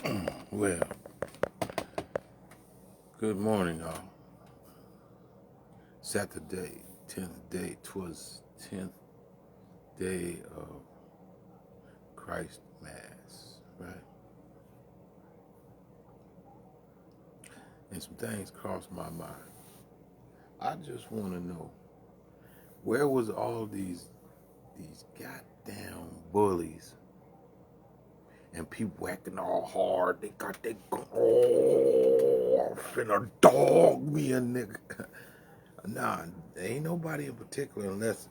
Well, good morning, all. Saturday, 10th day, Twuz 10th day of Christ Mass, right? And some things crossed my mind. I just want to know, where was all these goddamn bullies and people acting all hard? They got their gun, oh, I'm finna dog me a nigga. Nah, ain't nobody in particular unless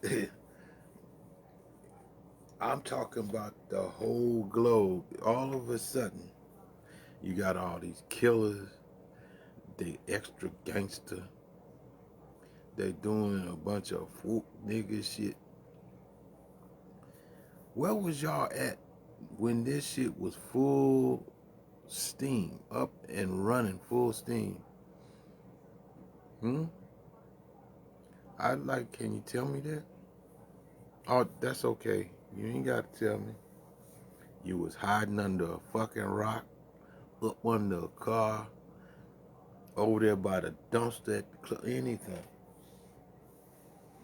I'm talking about the whole globe. All of a sudden, you got all these killers, they extra gangster, they doing a bunch of whoop nigga shit. Where was y'all at when this shit was full steam, up and running full steam? Hmm? I'd like, can you tell me that? Oh, that's okay. You ain't got to tell me. You was hiding under a fucking rock, up under a car, over there by the dumpster at the club, anything.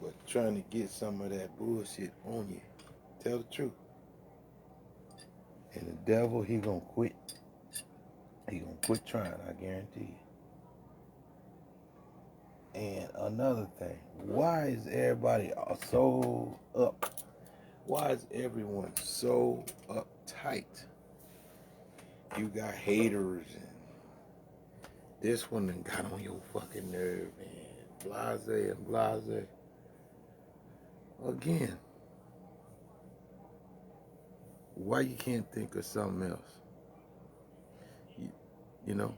But trying to get some of that bullshit on you. Tell the truth. And the devil, he gonna quit. He gonna quit trying, I guarantee you. And another thing, why is everybody so up? Why is everyone so uptight? You got haters and this one done got on your fucking nerve and blase and blase. Again, why you can't think of something else? You know?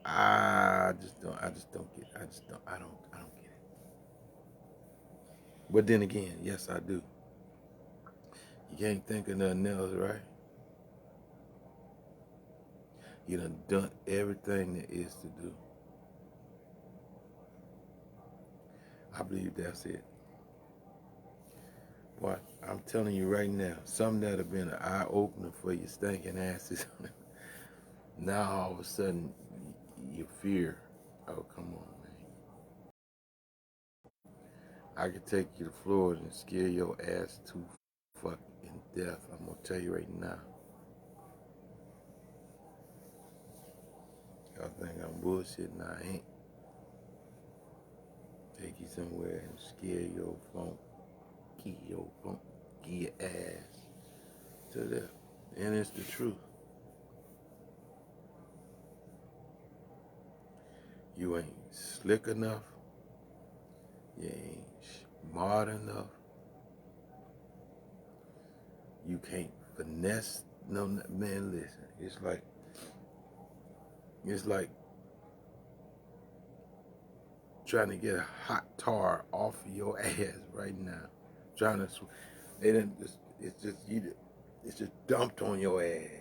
I just don't get it. I don't get it. But then again, yes I do. You can't think of nothing else, right? You done everything there is to do. I believe that's it. Boy, I'm telling you right now, something that have been an eye opener for your stinking asses. Now all of a sudden you fear. Oh, come on, man. I could take you to Florida and scare your ass to fucking death. I'm gonna tell you right now. Y'all think I'm bullshitting? I ain't. Take you somewhere and scare your funky your ass to death. And it's the truth. You ain't slick enough. You ain't smart enough. You can't finesse. No, man, listen. It's like trying to get a hot tar off of your ass right now. Trying to, it's just dumped on your ass.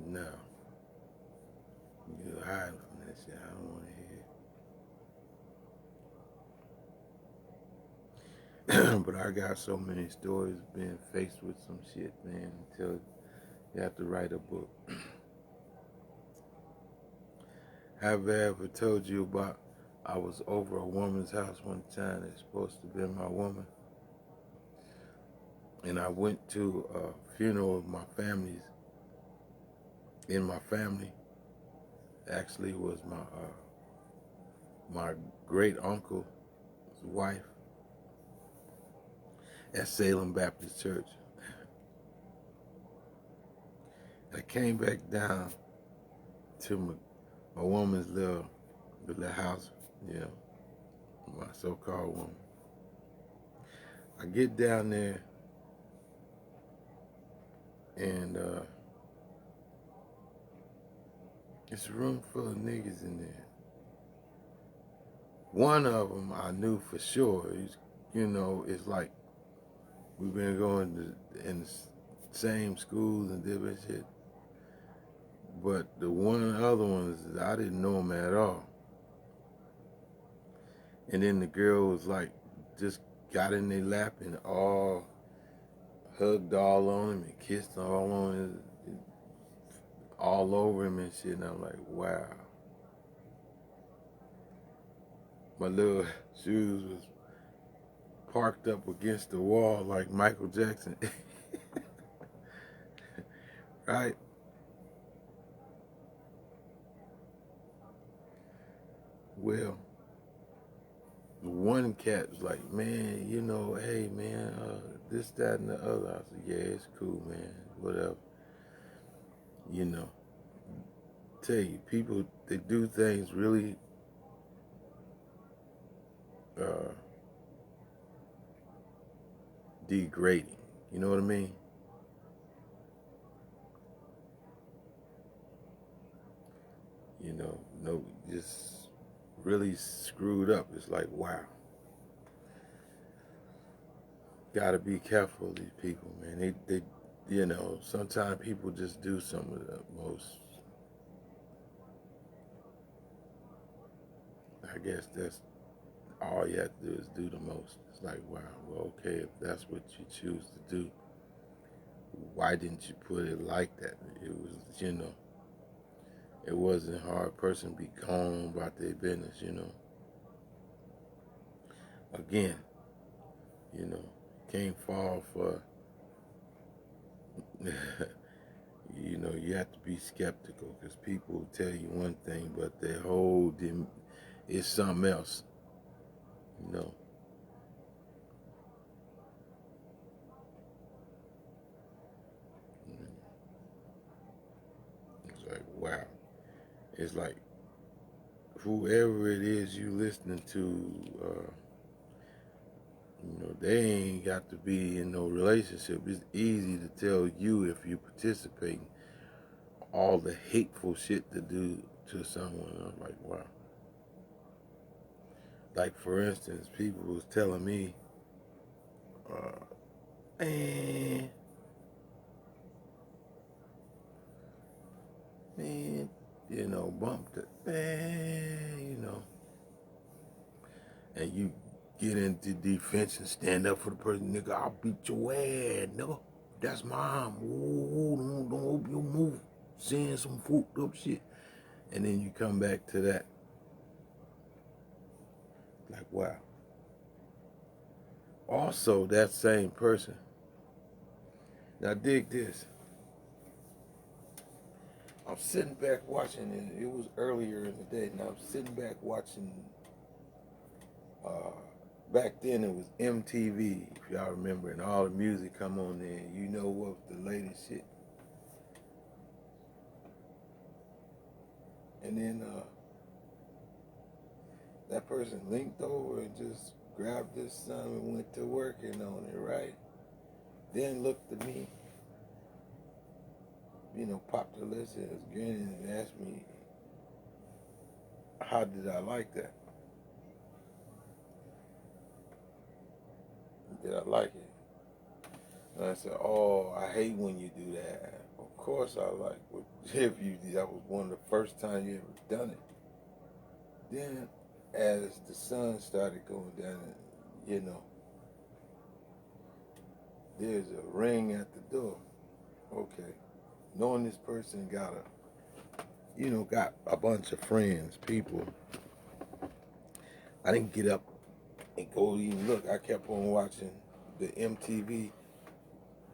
No, you're hiding from that shit. I don't want to hear it. But I got so many stories being faced with some shit, man, until you have to write a book. Have I ever told you about I was over a woman's house one time that's supposed to be my woman? And I went to a funeral of my family's. In my family, actually was my great uncle's wife at Salem Baptist Church. I came back down to my woman's little house, you know, my so-called woman. I get down there and it's a room full of niggas in there. One of them I knew for sure. It's like we've been going in the same schools and different shit. But the one other ones, I didn't know them at all. And then the girl was like, just got in their lap and all hugged all on him and kissed all on his, all over him and shit. And I'm like, wow. My little shoes was parked up against the wall like Michael Jackson. Right? Well, one cat was like, man, you know, hey, man, this, that, and the other. I said, yeah, it's cool, man, whatever. You know, tell you, people, they do things really degrading. You know what I mean? You know, no, just really screwed up. It's like, wow. Gotta be careful of these people, man. They, you know, sometimes people just do some of the most, I guess that's all you have to do is do the most. It's like, wow, well, okay, if that's what you choose to do, why didn't you put it like that? It was, you know, it wasn't hard. A person be gone about their business, you know. Again, you know, can't fall for, you know, you have to be skeptical because people tell you one thing, but their whole is something else, you know. It's like, wow. It's like, whoever it is you listening to, you know, they ain't got to be in no relationship. It's easy to tell you if you participate all the hateful shit to do to someone. I'm like, wow. Like, for instance, people was telling me, man, you know, bumped it, man, you know. And you get into defense and stand up for the person, nigga, I'll beat your ass, nigga. That's mom. Don't open your mouth. Saying some fucked up shit. And then you come back to that. Like, wow. Also, that same person. Now, dig this. I'm sitting back watching it. It was earlier in the day. Now, I'm sitting back watching. Back then, it was MTV, if y'all remember, and all the music come on there. You know what the latest shit. And then that person linked over and just grabbed this son and went to working on it, right? Then looked at me, you know, popped the list and was grinning and asked me, how did I like that? Did I like it? And I said, oh, I hate when you do that. Of course I like if you did. That was one of the first times you ever done it. Then as the sun started going down, you know, there's a ring at the door. Okay. Knowing this person got a bunch of friends, people. I didn't get up and go even look. I kept on watching the MTV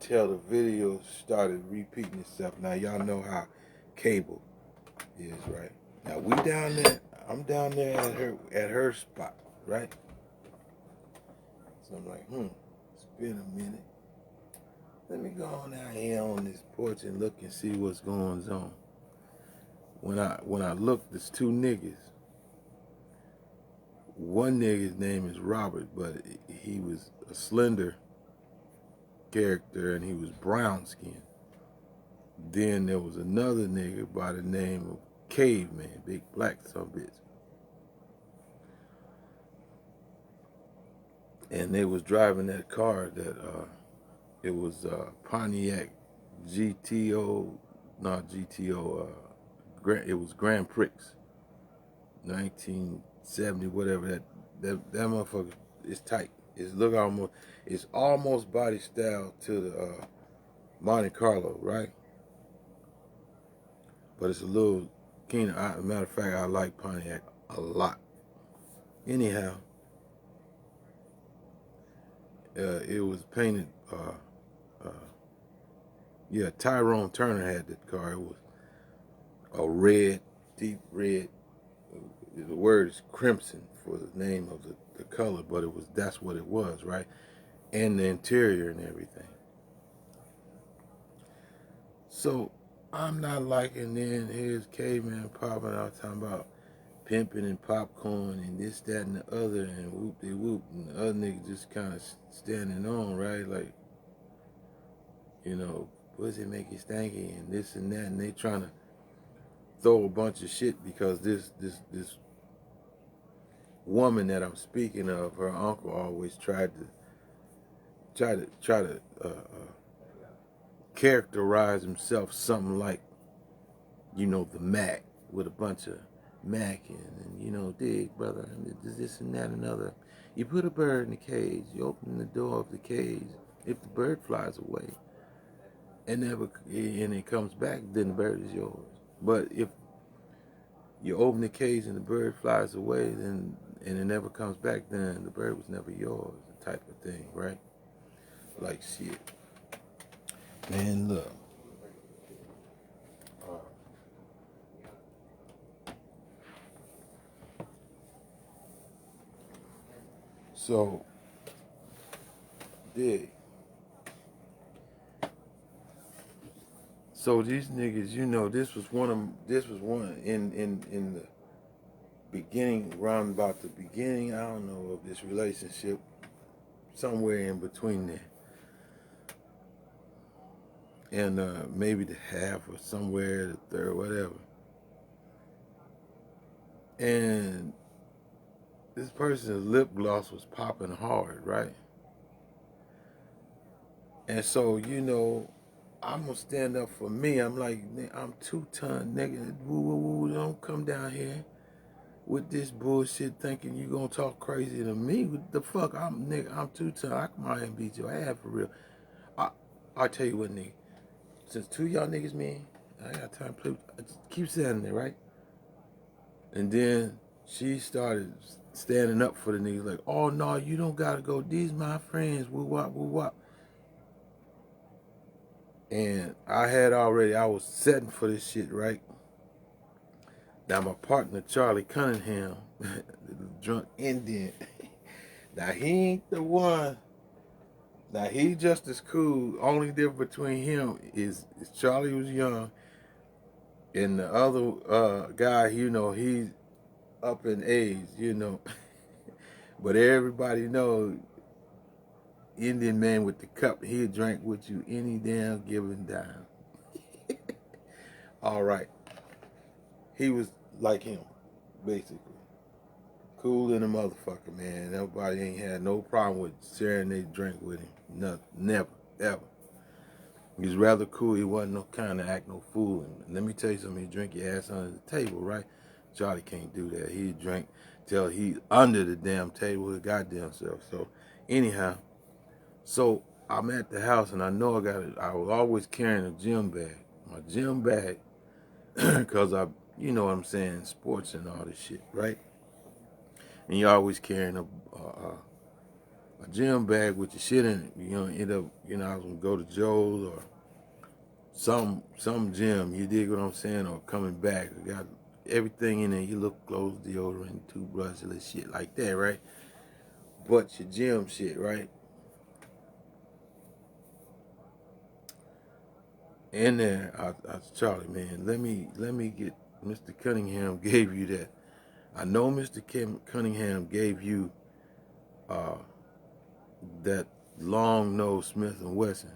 till the video started repeating itself. Now y'all know how cable is, right? Now we down there. I'm down there at her spot, right? So I'm like, it's been a minute. Let me go on out here on this porch and look and see what's going on. When I look, there's two niggas. One nigga's name is Robert, but he was a slender character and he was brown skinned. Then there was another nigga by the name of Caveman, big black son of a bitch. And they was driving that car that it was Pontiac GTO, not GTO, it was Grand Prix, 1970, whatever. That motherfucker is tight. It's almost body style to the Monte Carlo, right? But it's a little keener. Matter of fact, I like Pontiac a lot. Anyhow, it was painted. Uh, yeah, Tyrone Turner had that car. It was a red, deep red. The word is crimson for the name of the color, but that's what it was, right? And the interior and everything. So I'm not liking then here's Caveman popping out talking about pimping and popcorn and this, that, and the other and whoop de whoop, and the other nigga just kind of standing on, right? Like, pussy make you stanky and this and that, and they trying to throw a bunch of shit because this woman that I'm speaking of, her uncle always tried to characterize himself something like, the Mac with a bunch of Mac and dig, brother, and this and that and other. You put a bird in the cage, you open the door of the cage. If the bird flies away and it comes back, then the bird is yours. But if you open the cage and the bird flies away, then and it never comes back, then the bird was never yours, type of thing, right? Like shit. Man, look. So, dig. So these niggas, this was one in the beginning, round about the beginning, I don't know, of this relationship, somewhere in between there. And maybe the half or somewhere, the third, whatever. And this person's lip gloss was popping hard, right? And so, I'm gonna stand up for me. I'm like, I'm 2-ton, nigga. Woo, don't come down here with this bullshit thinking you gonna talk crazy to me. What the fuck? I'm 2-ton. I come out here and beat your ass for real. I'll tell you what, nigga. Since two of y'all niggas, man, I got time to play. I just keep standing there, right? And then she started standing up for the niggas like, oh no, you don't gotta go. These my friends. Woo wop, woo wop. And I was setting for this shit, right? Now my partner, Charlie Cunningham, the drunk Indian, now he ain't the one. Now he just as cool. Only difference between him is Charlie was young, and the other guy, he's up in age, But everybody knows Indian man with the cup, he'll drink with you any damn given time. All right. He was like him, basically. Cool in a motherfucker, man. Everybody ain't had no problem with sharing their drink with him. Nothing. Never. Ever. He was rather cool. He wasn't no kind of act no fool. And let me tell you something. He drink your ass under the table, right? Charlie can't do that. He drink till he's under the damn table his goddamn self. So, anyhow, I'm at the house and I know I was always carrying a gym bag. My gym bag, because you know what I'm saying, sports and all this shit, right? And you're always carrying a gym bag with your shit in it. End up, I was gonna go to Joe's or some gym. You dig what I'm saying? Or coming back, I got everything in there. You look clothes, deodorant, toothbrush, shit like that, right? But your gym shit, right? In there, I Charlie, man, let me get Mr. Cunningham gave you that. I know Mr. Cunningham gave you that long nose Smith and Wesson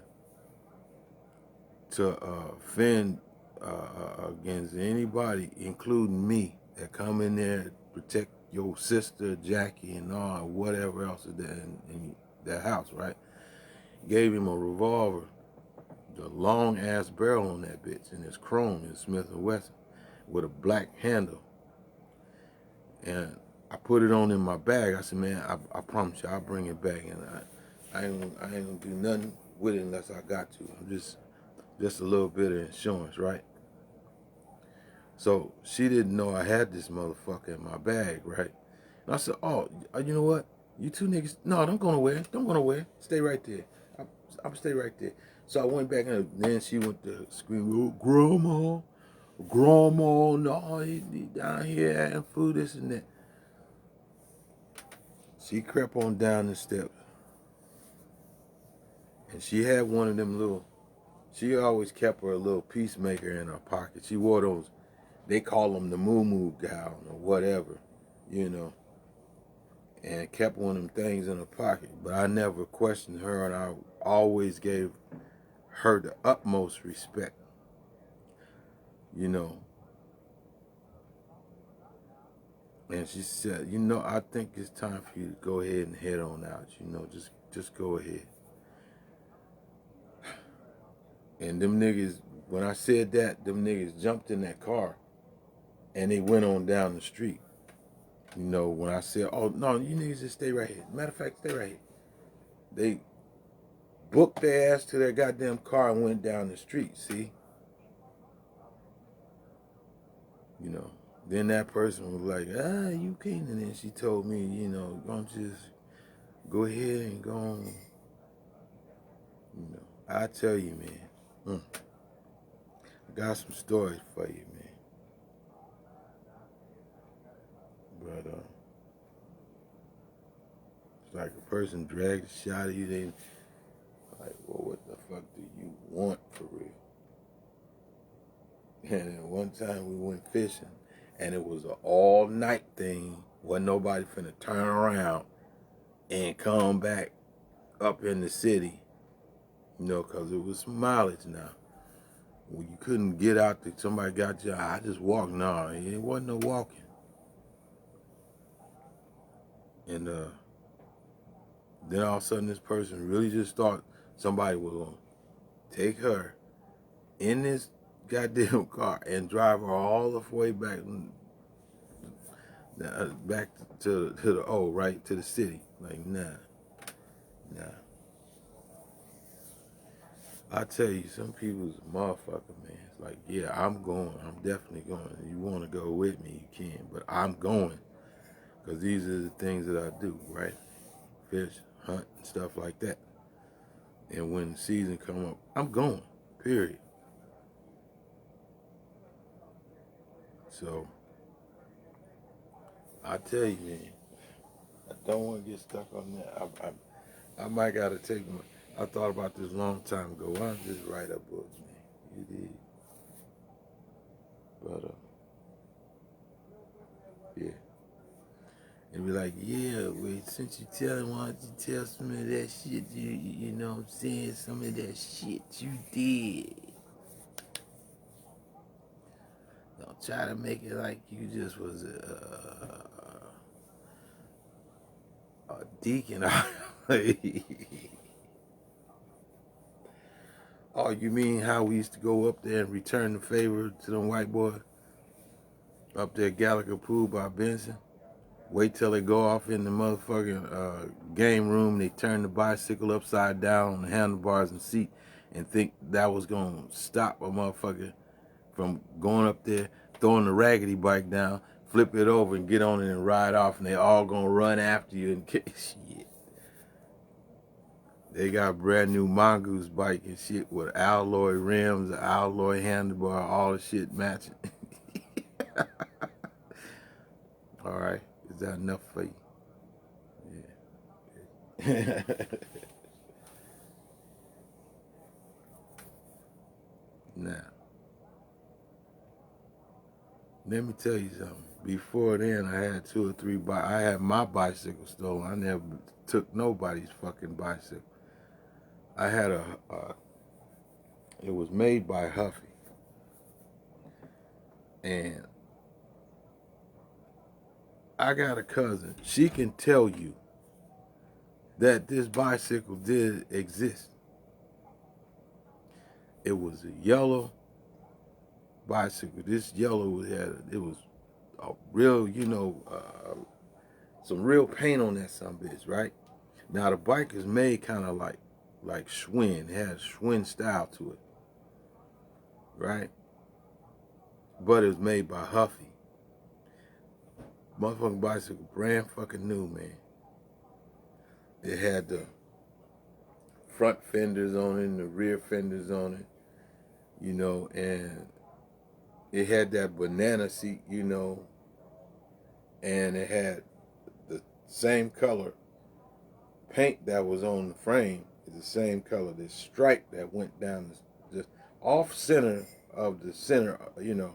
to fend against anybody, including me, that come in there to protect your sister Jackie and all whatever else is there in that house, right? Gave him a revolver, the long ass barrel on that bitch, and it's chrome, it's Smith and Wesson with a black handle. And I put it on in my bag. I said, man, I promise you, I'll bring it back, and I ain't gonna do nothing with it unless I got to. I'm just a little bit of insurance, right? So she didn't know I had this motherfucker in my bag, right? And I said, oh, you know what? You two niggas, no, don't go nowhere. Don't go nowhere. Stay right there. I'm stay right there. So I went back, and then she went to scream, oh, Grandma, no, he down here having food, this and that. She crept on down the steps, and she had one of them little, she always kept her little peacemaker in her pocket. She wore those, they call them the moo-moo gown or whatever, you know, and kept one of them things in her pocket. But I never questioned her, and I always gave her the utmost respect, you know. And she said, you know, I think it's time for you to go ahead and head on out, you know, just go ahead. And them niggas, when I said that, them niggas jumped in that car and they went on down the street. You know, when I said, oh, no, you niggas just stay right here. Matter of fact, stay right here. They booked their ass to their goddamn car and went down the street, see? You know, then that person was like, you can't. And then she told me, you know, don't just go ahead and go on. You know, I tell you, man, I got some stories for you, man. But, it's like a person dragged a shot at you, they like, well, what the fuck do you want for real? And then one time we went fishing, and it was an all-night thing. Wasn't nobody finna turn around and come back up in the city, you know, because it was mileage now. Well, you couldn't get out there. Somebody got you. I just walked. No, it wasn't no walking. And then all of a sudden, this person really just thought somebody was going to take her in this goddamn car and drive her all the way back to the right to the city. Like, nah. I tell you, some people's a motherfucker, man. It's like, yeah, I'm going. I'm definitely going. You want to go with me, you can. But I'm going because these are the things that I do, right? Fish, hunt, and stuff like that. And when the season come up, I'm going, period. So, I tell you, man, I don't want to get stuck on that. I might got to take my, I thought about this a long time ago. Why don't I just write a book, man? You did. But, yeah. And be like, yeah, wait, since you telling, why don't you tell some of that shit, you know what I'm saying? Some of that shit you did. Don't try to make it like you just was a deacon. Oh, you mean how we used to go up there and return the favor to them white boys? Up there at Gallagher Pool by Benson? Wait till they go off in the motherfucking game room. They turn the bicycle upside down on the handlebars and seat and think that was going to stop a motherfucker from going up there, throwing the raggedy bike down, flip it over and get on it and ride off, and they all going to run after you and shit. They got brand new Mongoose bike and shit with alloy rims, alloy handlebar, all the shit matching. All right. Is that enough for you? Yeah. Now, let me tell you something. Before then, I had 2 or 3 bikes. I had my bicycle stolen. I never took nobody's fucking bicycle. I had it was made by Huffy. And I got a cousin. She can tell you that this bicycle did exist. It was a yellow bicycle. This yellow it was a real, some real paint on that sumbitch, right? Now the bike is made kind of like Schwinn. It has Schwinn style to it, right? But it was made by Huffy. Motherfucking bicycle, brand fucking new, man. It had the front fenders on it and the rear fenders on it, you know, and it had that banana seat, you know, and it had the same color paint that was on the frame is the same color. This stripe that went down the off center of the center, you know,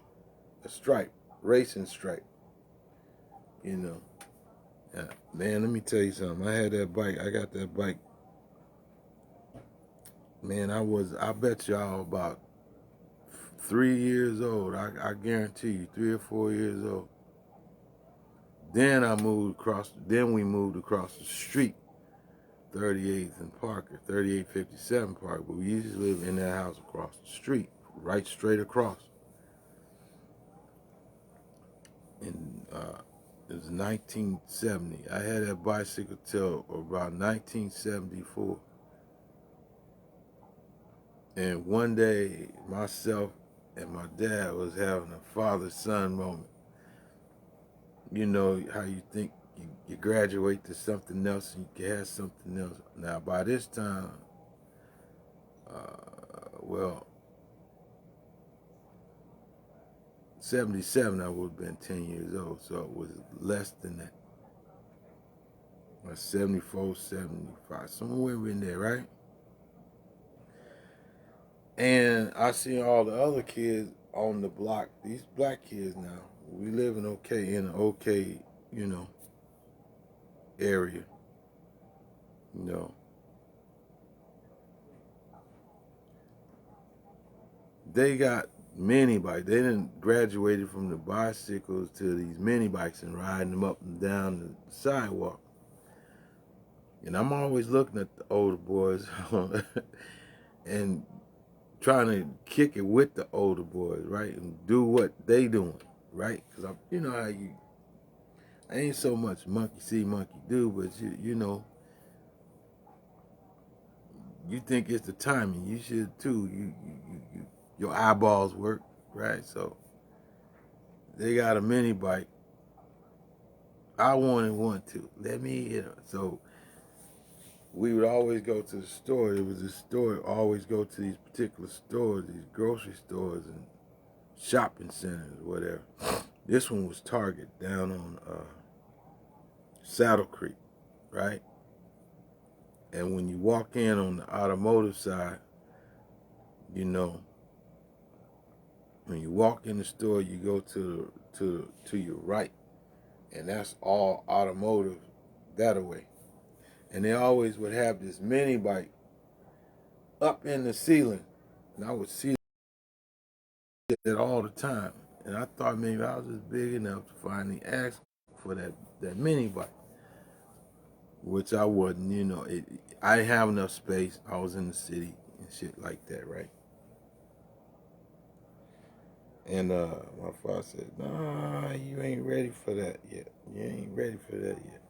a stripe, racing stripe, you know. Yeah, man, let me tell you something. I had that bike. I got that bike. Man, I bet y'all about 3 years old. I guarantee you, 3 or 4 years old. Then we moved across the street, 38th and Parker, 3857 Parker. But we used to live in that house across the street, right straight across. And it was 1970. I had that bicycle till about 1974. And one day, myself and my dad was having a father-son moment. You know how you think you graduate to something else and you can have something else. Now, by this time, well, 77, I would have been 10 years old, so it was less than that. 74, 75, somewhere in there, right? And I see all the other kids on the block, these black kids now. We live in an okay, you know, area, you know. They got mini bikes. They didn't graduated from the bicycles to these mini bikes and riding them up and down the sidewalk. And I'm always looking at the older boys and trying to kick it with the older boys, right? And do what they doing, right? Because you know how I ain't so much monkey see, monkey do, but you know, you think it's the timing. You should too. Your eyeballs work, right? So they got a mini bike. I wanted one too. Let me, you know. So we would always go to the store. It was a store. Always go to these particular stores, these grocery stores and shopping centers, whatever. This one was Target down on Saddle Creek, right? And when you walk in on the automotive side, you know, when you walk in the store, you go to your right, and that's all automotive that way. And they always would have this mini bike up in the ceiling, and I would see it all the time. And I thought maybe I was just big enough to finally ask for that mini bike, which I wasn't. You know, I didn't have enough space. I was in the city and shit like that, right? And my father said, "Nah, you ain't ready for that yet. You ain't ready for that yet."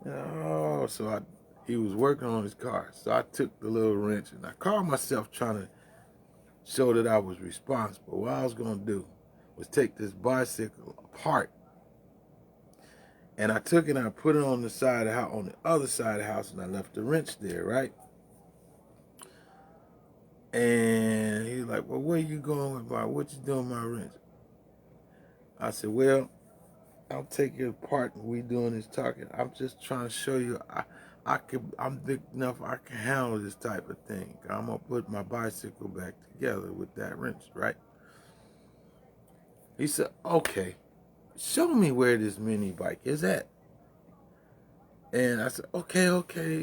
No, so he was working on his car. So I took the little wrench and I called myself trying to show that I was responsible. What I was going to do was take this bicycle apart. And I took it and I put it on the side of the house, on the other side of the house, and I left the wrench there, right? And he's like, "Well, where you going with what you doing with my wrench?" I said, "Well, I'll take it apart and we doing this talking. I'm just trying to show you I'm big enough I can handle this type of thing. I'm gonna put my bicycle back together with that wrench, right?" He said, "Okay, show me where this mini bike is at." And I said, okay.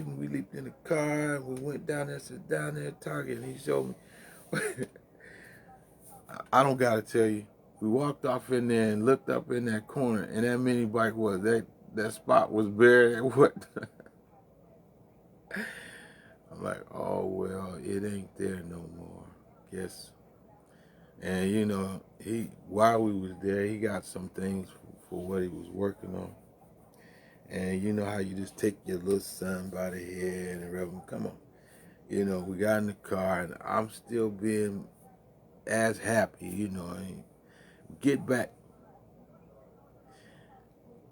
And we leaped in the car and we went down there, sit down there at Target, and he showed me. I don't gotta tell you. We walked off in there and looked up in that corner, and that mini bike was that spot was bare. What? I'm like, oh well, it ain't there no more. Guess. And you know, while we was there, he got some things for what he was working on. And you know how you just take your little son by the head and rub him. Come on. You know, we got in the car and I'm still being as happy, you know. And get back.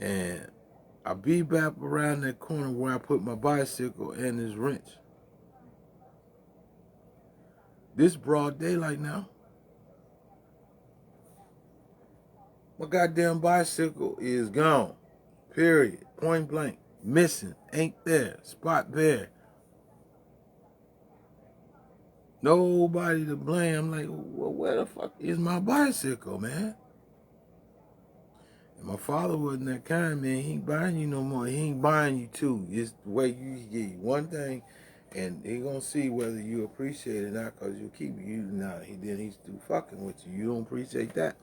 And I be back around that corner where I put my bicycle and this wrench. This broad daylight now. My goddamn bicycle is gone. Period. Point blank. Missing. Ain't there. Spot bare. Nobody to blame. I'm like, well, where the fuck is my bicycle, man? And my father wasn't that kind, man. He ain't buying you no more. He ain't buying you two. It's the way you get one thing, and he gonna see whether you appreciate it or not, cause you keep it. You not. He's through fucking with you. You don't appreciate that.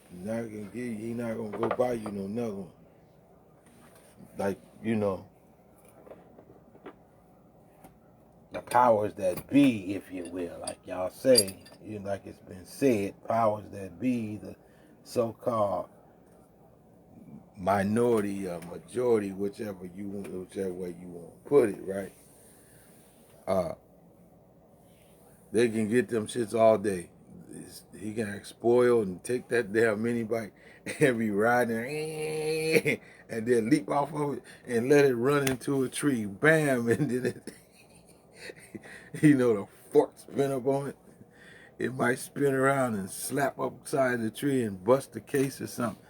He's not gonna give you. He not gonna go buy you no another one. Like, you know, the powers that be, if you will, like y'all say, you know, like it's been said, powers that be, the so-called minority or majority, whichever way you want to put it, right? They can get them shits all day. He can act spoiled and take that damn mini bike and be riding and then leap off of it and let it run into a tree. Bam! And then it, you know, the fork spin up on it. It might spin around and slap upside the tree and bust the case or something.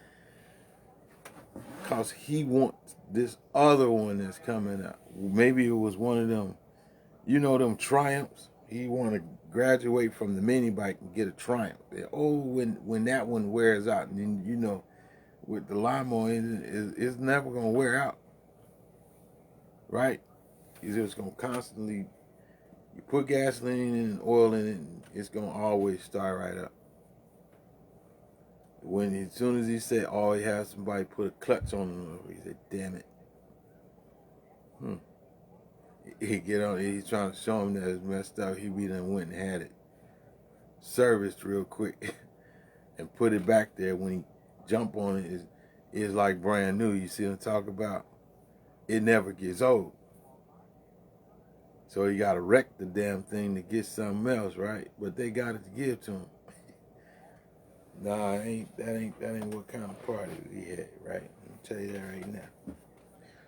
Because he wants this other one that's coming out. Maybe it was one of them, you know, them Triumphs. He want to graduate from the mini bike and get a Triumph. When that one wears out, and then, you know, with the lawnmower engine, it's never going to wear out. Right? It's just going to constantly, you put gasoline and oil in it, and it's going to always start right up. As soon as he said, oh, he has somebody put a clutch on him, he said, damn it. He get on, he's trying to show him that it's messed up. He done went and had it serviced real quick and put it back there. When he jump on it, it's like brand new. You see him talk about? It never gets old. So he got to wreck the damn thing to get something else, right? But they got it to give to him. Nah, that ain't what kind of party he had, right? I'll tell you that right now.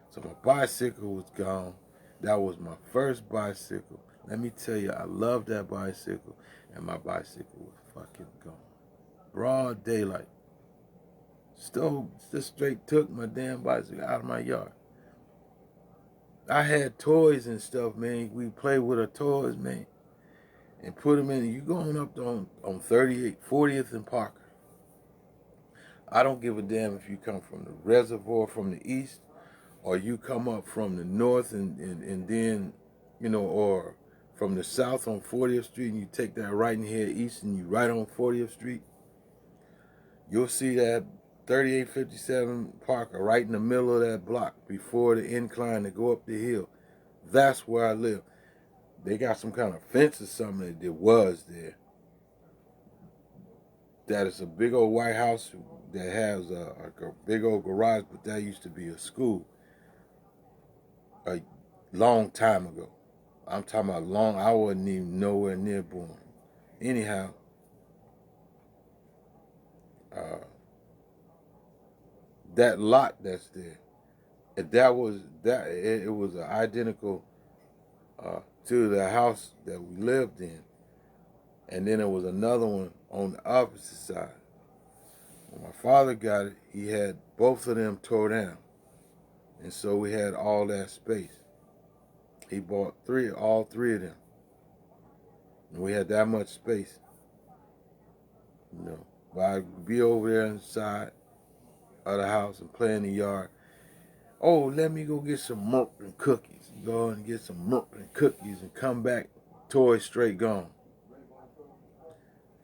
So my bicycle was gone. That was my first bicycle. Let me tell you, I love that bicycle, and my bicycle was fucking gone. Broad daylight. Stole, just straight took my damn bicycle out of my yard. I had toys and stuff, man. We played with our toys, man, and put them in. You going up on 38th, 40th and Parker. I don't give a damn if you come from the reservoir from the east, or you come up from the north and then, you know, or from the south on 40th Street and you take that right and head east and you right on 40th Street, you'll see that 3857 Parker right in the middle of that block before the incline to go up the hill. That's where I live. They got some kind of fence or something that was there. That is a big old white house that has a big old garage, but that used to be a school. A long time ago. I'm talking about long, I wasn't even nowhere near born. Anyhow, that lot that's there, it was identical to the house that we lived in. And then there was another one on the opposite side. When my father got it, he had both of them tore down. And so we had all that space. He bought all three of them. And we had that much space. You know, but I'd be over there inside of the house and play in the yard. Oh, let me go get some milk and cookies. Go and get some milk and cookies and come back, toys straight gone.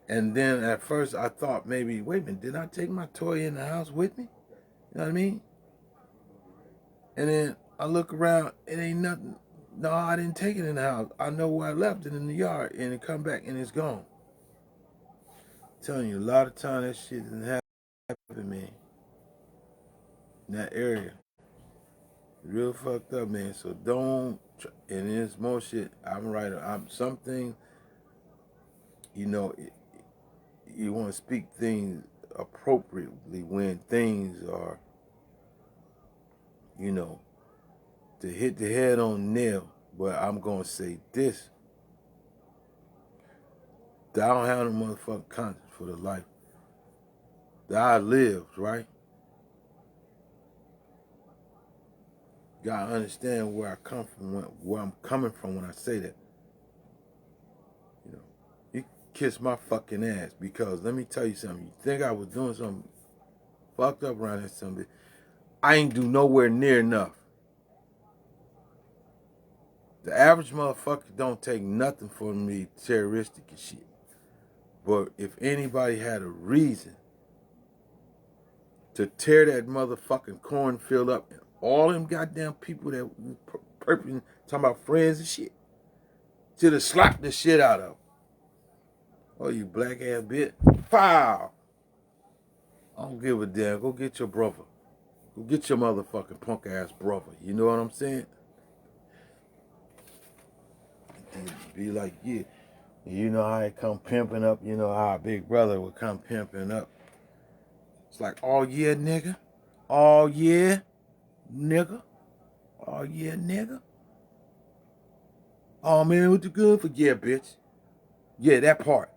And then at first I thought maybe, wait a minute, did I take my toy in the house with me? You know what I mean? And then I look around, it ain't nothing. No, I didn't take it in the house. I know where I left it in the yard, and it come back and it's gone. I'm telling you, a lot of time that shit didn't happen, man. in that area. Real fucked up, man. So don't, and there's more shit. I'm right. I'm something, you know, you want to speak things appropriately when things are, you know, to hit the head on nail. But I'm going to say this. That I don't have no motherfucking conscience for the life that I lived, right? You gotta understand where I come from, where I'm coming from when I say that. You know, you kiss my fucking ass because let me tell you something. You think I was doing something fucked up around that something? I ain't do nowhere near enough. The average motherfucker don't take nothing for me terroristic and shit. But if anybody had a reason to tear that motherfucking cornfield up, and all them goddamn people that talking about friends and shit, should have slapped the shit out of them. Oh, you black ass bitch. Foul. I don't give a damn. Go get your brother. Go get your motherfucking punk ass brother. You know what I'm saying? Be like, yeah. You know how it come pimping up. You know how a big brother would come pimping up. It's like, oh yeah, nigga. Oh yeah, nigga. Oh yeah, nigga. Oh man, what you good for? Yeah, bitch. Yeah, that part.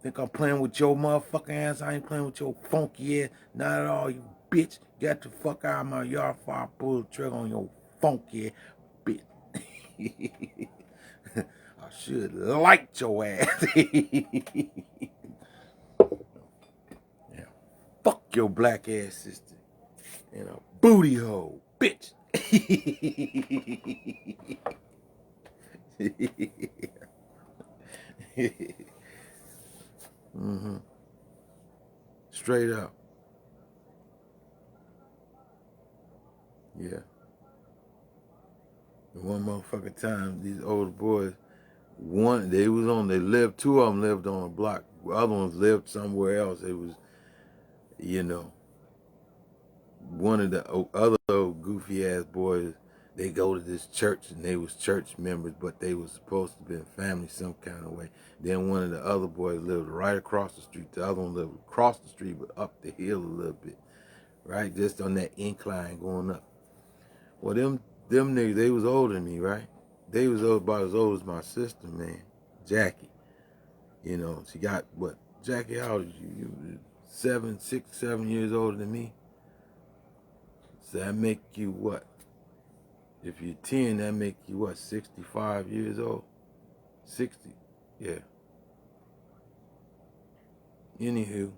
Think I'm playing with your motherfucking ass? I ain't playing with your funky ass. Not at all, you bitch. Got the fuck out of my yard before I pull the trigger on your funky ass, bitch. I should like your ass. Yeah. Fuck your black ass sister. And a booty hole, bitch. Mm-hmm. Straight up. Yeah. One motherfucking time, these older boys, they lived, two of them lived on a block. The other ones lived somewhere else. It was, you know, one of the other goofy ass boys, they go to this church and they was church members, but they was supposed to be family some kind of way. Then one of the other boys lived right across the street. The other one lived across the street, but up the hill a little bit, right? Just on that incline going up. Well, them niggas, they was older than me, right? They was about as old as my sister, man, Jackie. You know, she got, what, Jackie, how old are you? You 7 years older than me. So that make you what? If you're 10, that make you what, 65 years old? 60, yeah. Anywho,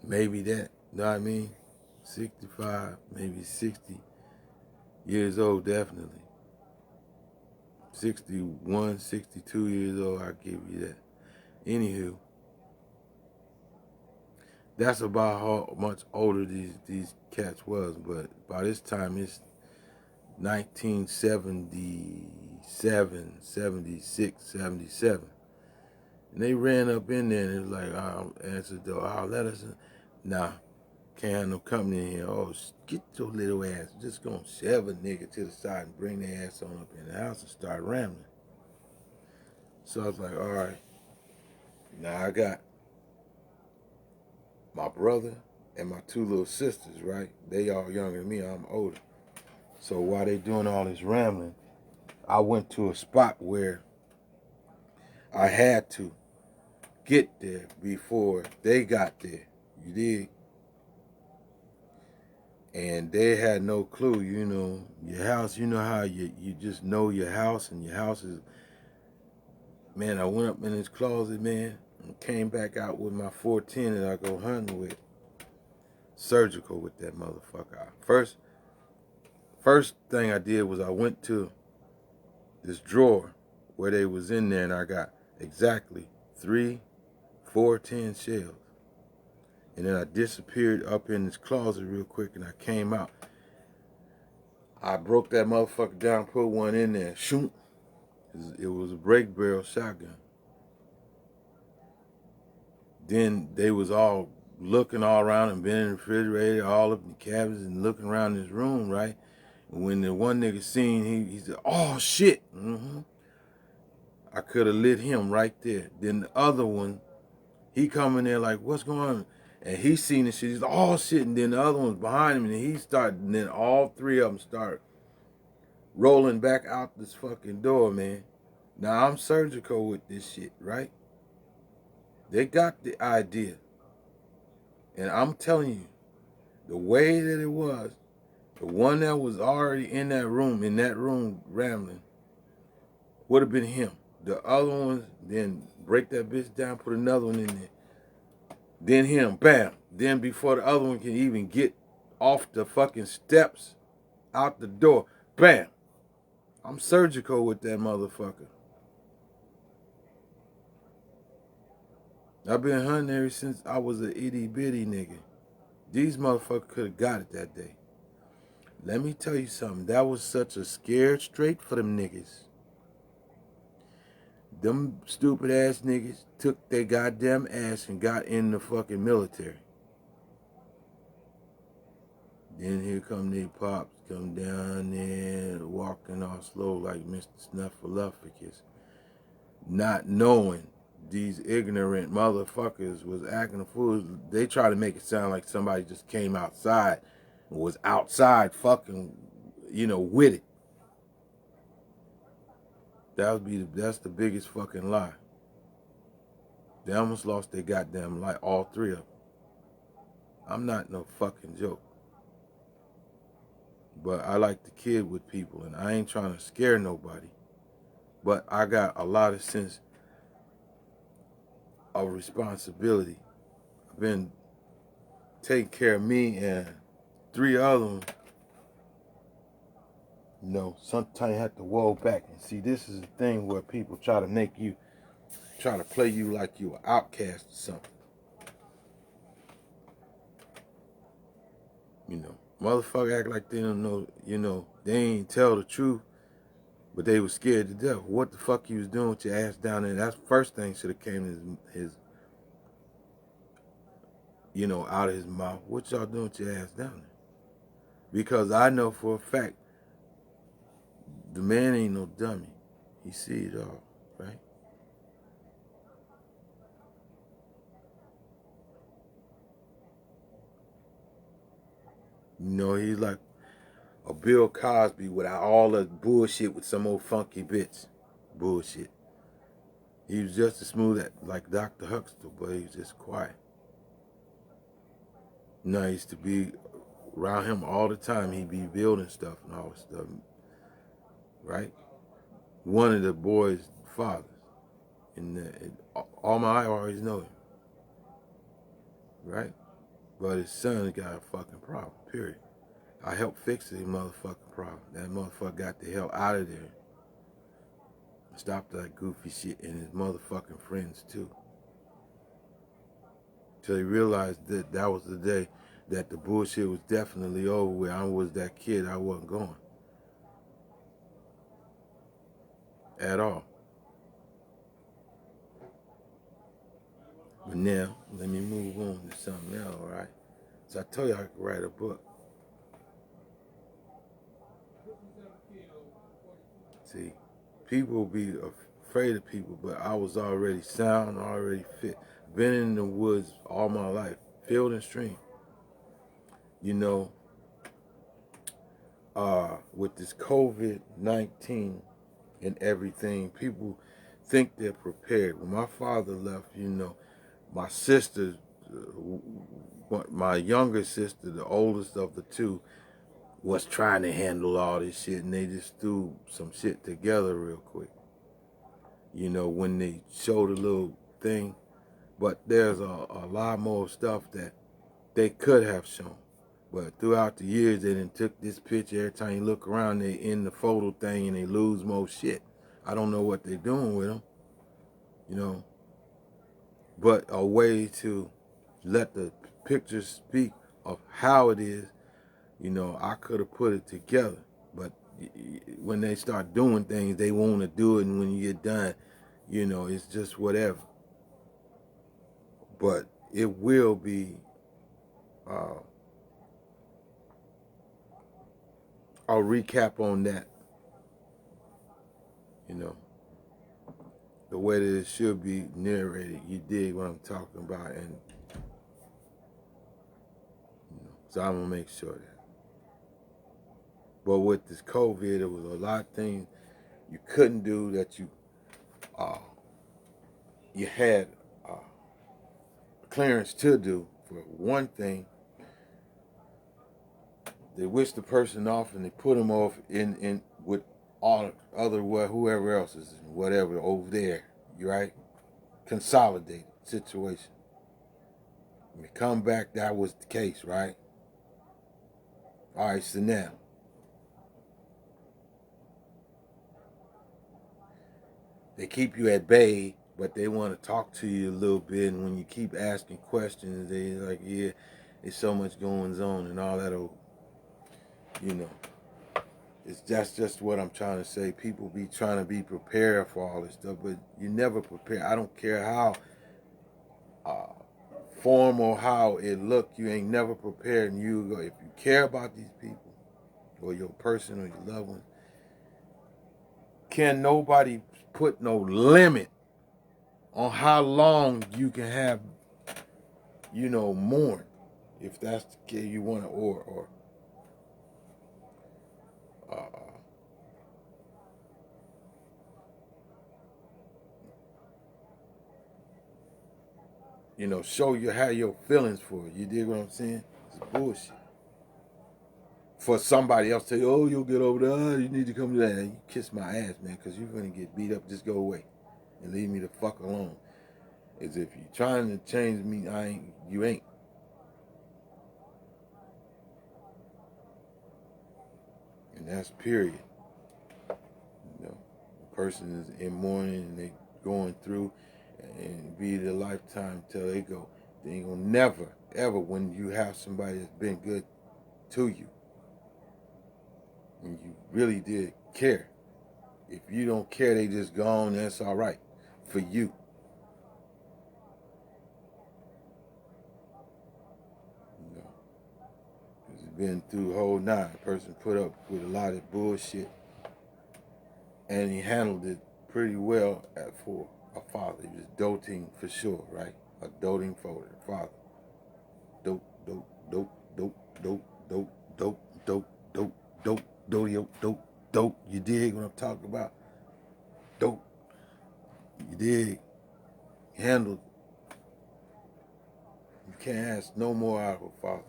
maybe that, know what I mean? 65, maybe 60 years old, definitely. 61, 62 years old, I'll give you that. Anywho, that's about how much older these cats was, but by this time it's 1977, 76, 77. And they ran up in there and it was like, I'll answer the door, I'll let us in. Nah, can't have no company in here. Oh, get your little ass. Just gonna shove a nigga to the side and bring their ass on up in the house and start rambling. So I was like, all right. Now I got my brother and my two little sisters, right? They all younger than me, I'm older. So while they doing all this rambling, I went to a spot where I had to get there before they got there. You did? And they had no clue, you know, your house, you know how you just know your house, and your house is, man, I went up in this closet, man, and came back out with my 410 that I go hunting with, surgical with that motherfucker. First thing I did was I went to this drawer where they was in there, and I got exactly 3 410 shells. And then I disappeared up in this closet real quick, and I came out. I broke that motherfucker down, put one in there, shoot. It was a break barrel shotgun. Then they was all looking all around and been in the refrigerator, all up in the cabinets and looking around his room, right? And when the one nigga seen, he said, "Oh shit!" I could have lit him right there. Then the other one, he come in there like, "What's going on?" And he seen the shit. He's like, "Oh shit!" And then the other one's behind him, and he started. And then all three of them start rolling back out this fucking door, man. Now I'm surgical with this shit, right? They got the idea. And I'm telling you, the way that it was, the one that was already in that room rambling, would have been him. The other ones, then break that bitch down, put another one in there. Then him, bam. Then before the other one can even get off the fucking steps out the door, bam. I'm surgical with that motherfucker. I've been hunting ever since I was an itty bitty nigga. These motherfuckers could have got it that day. Let me tell you something. That was such a scared straight for them niggas. Them stupid ass niggas took their goddamn ass and got in the fucking military. Then here come their pops, come down there walking all slow like Mr. Snuffleupagus, not knowing these ignorant motherfuckers was acting a fool. They try to make it sound like somebody just came outside and was outside fucking, with it. That's the biggest fucking lie. They almost lost their goddamn life, all three of them. I'm not no fucking joke. But I like to kid with people, and I ain't trying to scare nobody. But I got a lot of sense of responsibility. I've been taking care of me and three other ones. Sometimes you have to roll back. And see, this is the thing where people try to play you like you an outcast or something. Motherfucker act like they don't know, they ain't tell the truth, but they was scared to death. What the fuck you was doing with your ass down there? That's the first thing should have came his out of his mouth. What y'all doing with your ass down there? Because I know for a fact, the man ain't no dummy. He see it all, right? He's like a Bill Cosby without all the bullshit with some old funky bitch. Bullshit. He was just as smooth like Dr. Huxtable, but he was just quiet. I used to be around him all the time. He'd be building stuff and all this stuff, right? One of the boys' fathers. And all my always know him, right? But his son got a fucking problem, period. I helped fix his motherfucking problem. That motherfucker got the hell out of there. Stop that goofy shit and his motherfucking friends too. Till he realized that was the day that the bullshit was definitely over with. I was that kid, I wasn't going. At all. But now, let me move on to something else, all right? So I told you I could write a book. See, people be afraid of people, but I was already sound, already fit. Been in the woods all my life, field and stream. With this COVID-19 and everything, people think they're prepared. When my father left, my sister, my younger sister, the oldest of the two, was trying to handle all this shit, and they just threw some shit together real quick. When they showed a little thing, but there's a lot more stuff that they could have shown. But throughout the years, they done took this picture. Every time you look around, they in the photo thing and they lose more shit. I don't know what they're doing with them, But a way to let the pictures speak of how it is, I could have put it together. But when they start doing things, they want to do it. And when you get done, it's just whatever. But it will be I'll recap on that, you know, the way that it should be narrated. You dig what I'm talking about, and so I'm gonna make sure that. But with this COVID, there was a lot of things you couldn't do that you had clearance to do. For one thing, they wish the person off and they put them off in with all other whoever else is whatever over there. You right? Consolidated situation. When you come back, that was the case, right? All right, so now they keep you at bay, but they want to talk to you a little bit. And when you keep asking questions, they like, yeah, there's so much going on and all that. You know, that's just what I'm trying to say. People be trying to be prepared for all this stuff, but you never prepare. I don't care how form or how it look. You ain't never prepared. And you go, if you care about these people or your person or your loved one, can nobody put no limit on how long you can have, mourn, if that's the case you want to, or show you how your feelings for it. You dig what I'm saying? It's bullshit. For somebody else to say, oh, you'll get over there, you need to come to that. You kiss my ass, man, because you're going to get beat up. Just go away and leave me the fuck alone. As if you're trying to change me, you ain't. And that's period. The person is in mourning and they going through and be the lifetime till they go. They ain't gonna never, ever, when you have somebody that's been good to you, when you really did care. If you don't care, they just gone, that's all right for you. It's been through the whole nine. A person put up with a lot of bullshit and he handled it pretty well for a father. He was doting for sure, right? A doting father. Dope, dope, dope, dope, dope, dope, dope, dope, dope, dope, dope, dope, dope. You dig what I'm talking about? Dope. You dig? Handled. You can't ask no more out of a father.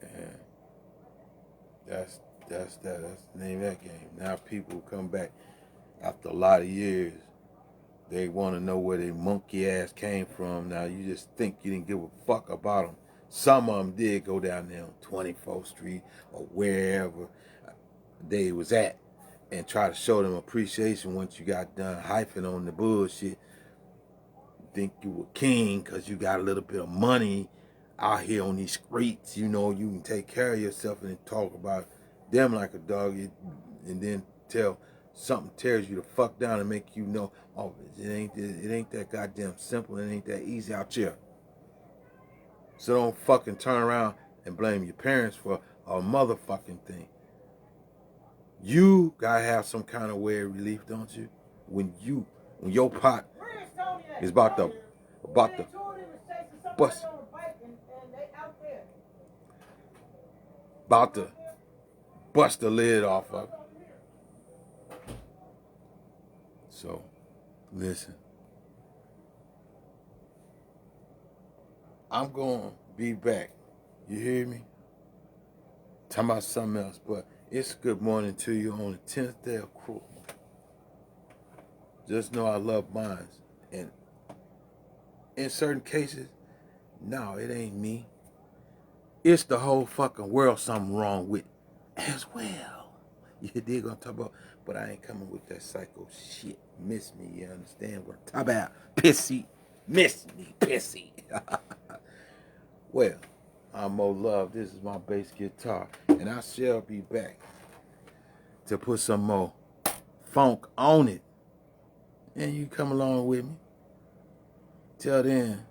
And that's the name of that game. Now people come back after a lot of years. They want to know where their monkey ass came from. Now you just think you didn't give a fuck about them. Some of them did go down there on 24th Street or wherever they was at and try to show them appreciation once you got done hyping on the bullshit. Think you were king because you got a little bit of money out here on these streets. You can take care of yourself and talk about them like a dog, and then tell something tears you the fuck down and make you know, oh, it ain't that goddamn simple. It ain't that easy out here. So don't fucking turn around and blame your parents for a motherfucking thing. You gotta have some kind of way of relief, don't you? When your pot is about to bust, about to bust the lid off of it. So, listen. I'm going to be back. You hear me? Talking about something else, but it's good morning to you on the 10th day of Cruel. Just know I love mine. And in certain cases, no, it ain't me. It's the whole fucking world something wrong with as well. You dig what I'm talking about? But I ain't coming with that psycho shit. Miss me, you understand what I'm talking about? Pissy. Miss me, pissy. Well, I'm Mo Love. This is my bass guitar. And I shall be back to put some more funk on it. And you come along with me. Till then.